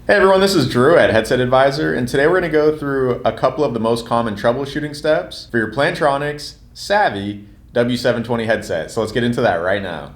Hey everyone, this is Drew at Headset Advisor, and today we're going to go through a couple of the most common troubleshooting steps for your Plantronics Savi W720 headset. So let's get into that right now.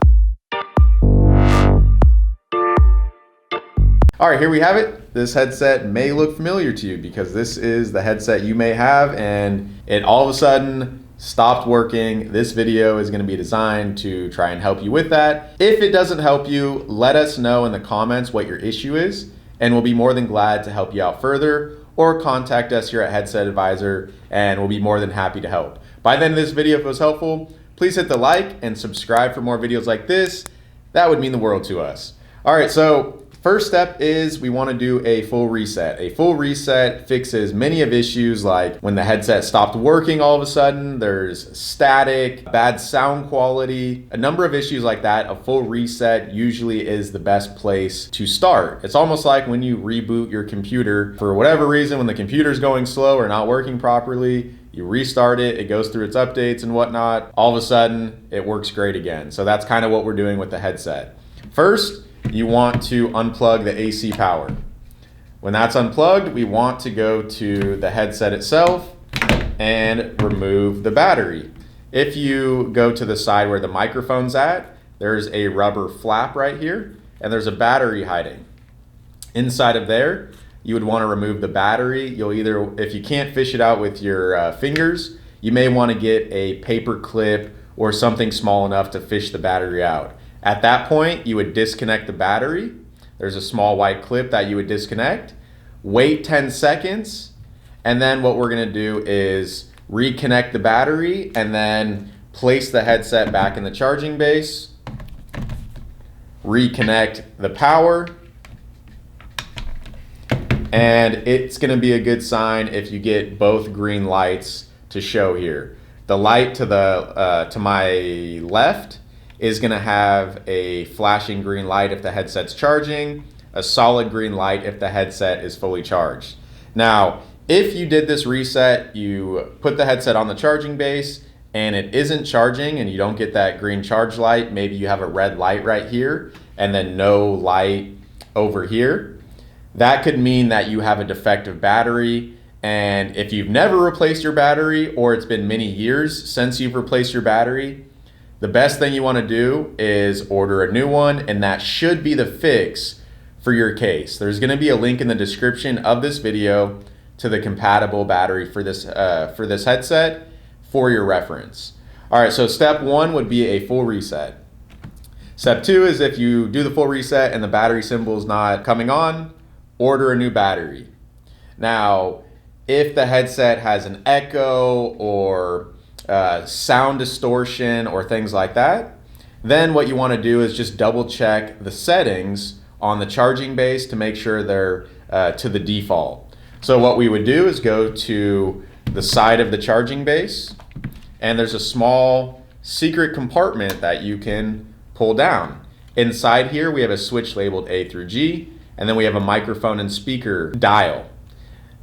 All right, here we have it. This headset may look familiar to you because this is the headset you may have and it all of a sudden stopped working. This video is going to be designed to try and help you with that. If it doesn't help you, let us know in the comments what your issue is, and we'll be more than glad to help you out further, or contact us here at Headset Advisor and we'll be more than happy to help. By the end of this video, if it was helpful, please hit the like and subscribe for more videos like this. That would mean the world to us. All right, so first step is we want to do a full reset. A full reset fixes many of issues like when the headset stopped working all of a sudden, there's static, bad sound quality, a number of issues like that. A full reset usually is the best place to start. It's almost like when you reboot your computer for whatever reason, when the computer's going slow or not working properly, you restart it, it goes through its updates and whatnot, all of a sudden it works great again. So that's kind of what we're doing with the headset. First, you want to unplug the AC power. When that's unplugged, we want to go to the headset itself and remove the battery. If you go to the side where the microphone's at, there's a rubber flap right here, and there's a battery hiding. Inside of there, you would want to remove the battery. You'll either, if you can't fish it out with your fingers, you may want to get a paper clip or something small enough to fish the battery out. At that point, you would disconnect the battery. There's a small white clip that you would disconnect. Wait 10 seconds, and then what we're gonna do is reconnect the battery and then place the headset back in the charging base, reconnect the power, and it's gonna be a good sign if you get both green lights to show here. The light to my left is going to have a flashing green light if the headset's charging, a solid green light if the headset is fully charged. Now, if you did this reset, you put the headset on the charging base and it isn't charging and you don't get that green charge light, maybe you have a red light right here and then no light over here, that could mean that you have a defective battery. And if you've never replaced your battery or it's been many years since you've replaced your battery, the best thing you want to do is order a new one, and that should be the fix for your case. There's going to be a link in the description of this video to the compatible battery for this headset for your reference. All right, so step one would be a full reset. Step two is if you do the full reset and the battery symbol is not coming on, order a new battery. Now, if the headset has an echo or sound distortion or things like that, then what you want to do is just double check the settings on the charging base to make sure they're to the default. So what we would do is go to the side of the charging base, and there's a small secret compartment that you can pull down. Inside here we have a switch labeled A through G, and then we have a microphone and speaker dial.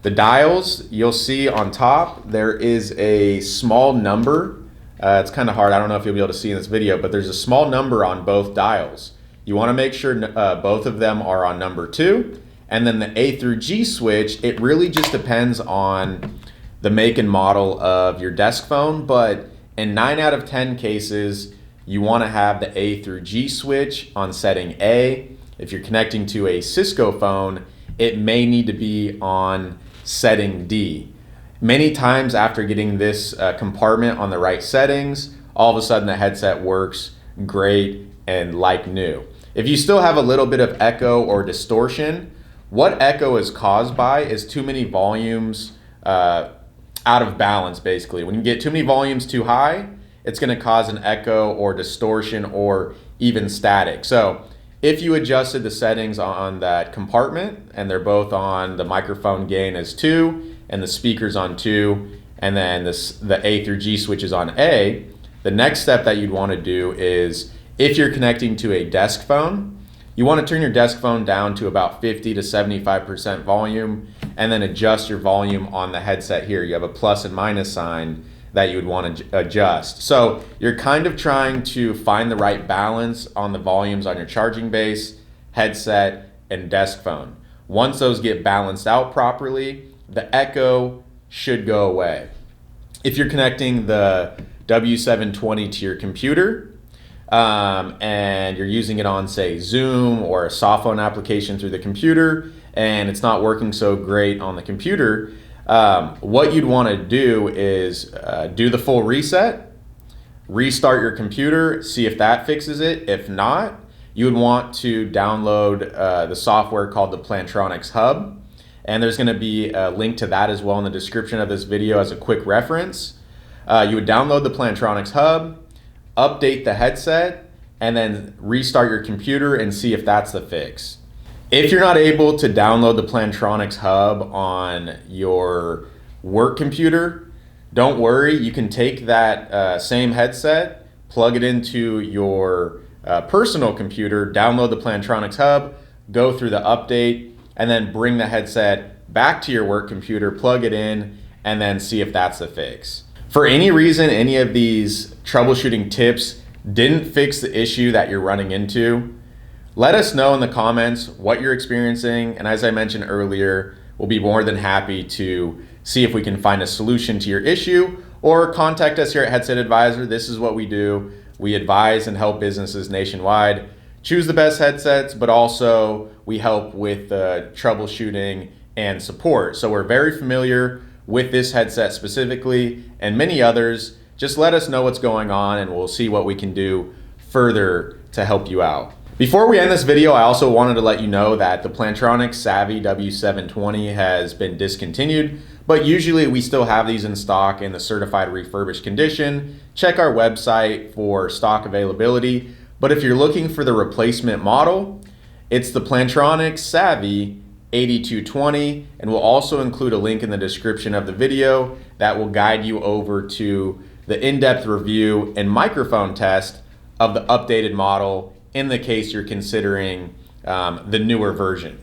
The dials, you'll see on top, there is a small number. It's kind of hard, I don't know if you'll be able to see in this video, but there's a small number on both dials. You want to make sure both of them are on number 2. And then the A through G switch, it really just depends on the make and model of your desk phone, but in 9 out of 10 cases, you want to have the A through G switch on setting A. If you're connecting to a Cisco phone, it may need to be on setting D. Many times after getting this compartment on the right settings, all of a sudden the headset works great and like new. If you still have a little bit of echo or distortion, what echo is caused by is too many volumes out of balance basically. When you get too many volumes too high, it's going to cause an echo or distortion or even static. So if you adjusted the settings on that compartment and they're both on the microphone gain as 2 and the speakers on 2 and then the A through G switch is on A, the next step that you'd want to do is if you're connecting to a desk phone, you want to turn your desk phone down to about 50 to 75% volume and then adjust your volume on the headset here. You have a plus and minus sign that you would want to adjust. So you're kind of trying to find the right balance on the volumes on your charging base, headset, and desk phone. Once those get balanced out properly, the echo should go away. If you're connecting the W720 to your computer, and you're using it on, say, Zoom or a soft phone application through the computer, and it's not working so great on the computer, what you'd want to do is do the full reset, restart your computer, see if that fixes it. If not, you would want to download the software called the Plantronics Hub, and there's going to be a link to that as well in the description of this video as a quick reference. You would download the Plantronics Hub, update the headset, and then restart your computer and see if that's the fix. If you're not able to download the Plantronics Hub on your work computer, don't worry. You can take that same headset, plug it into your personal computer, download the Plantronics Hub, go through the update, and then bring the headset back to your work computer, plug it in, and then see if that's the fix. For any reason, any of these troubleshooting tips didn't fix the issue that you're running into, let us know in the comments what you're experiencing, and as I mentioned earlier, we'll be more than happy to see if we can find a solution to your issue, or contact us here at Headset Advisor. This is what we do. We advise and help businesses nationwide choose the best headsets, but also we help with troubleshooting and support. So we're very familiar with this headset specifically and many others. Just let us know what's going on and we'll see what we can do further to help you out. Before we end this video, I also wanted to let you know that the Plantronics Savi W720 has been discontinued, but usually we still have these in stock in the certified refurbished condition. Check our website for stock availability. But if you're looking for the replacement model, it's the Plantronics Savi W720, and we'll also include a link in the description of the video that will guide you over to the in-depth review and microphone test of the updated model in the case you're considering the newer version.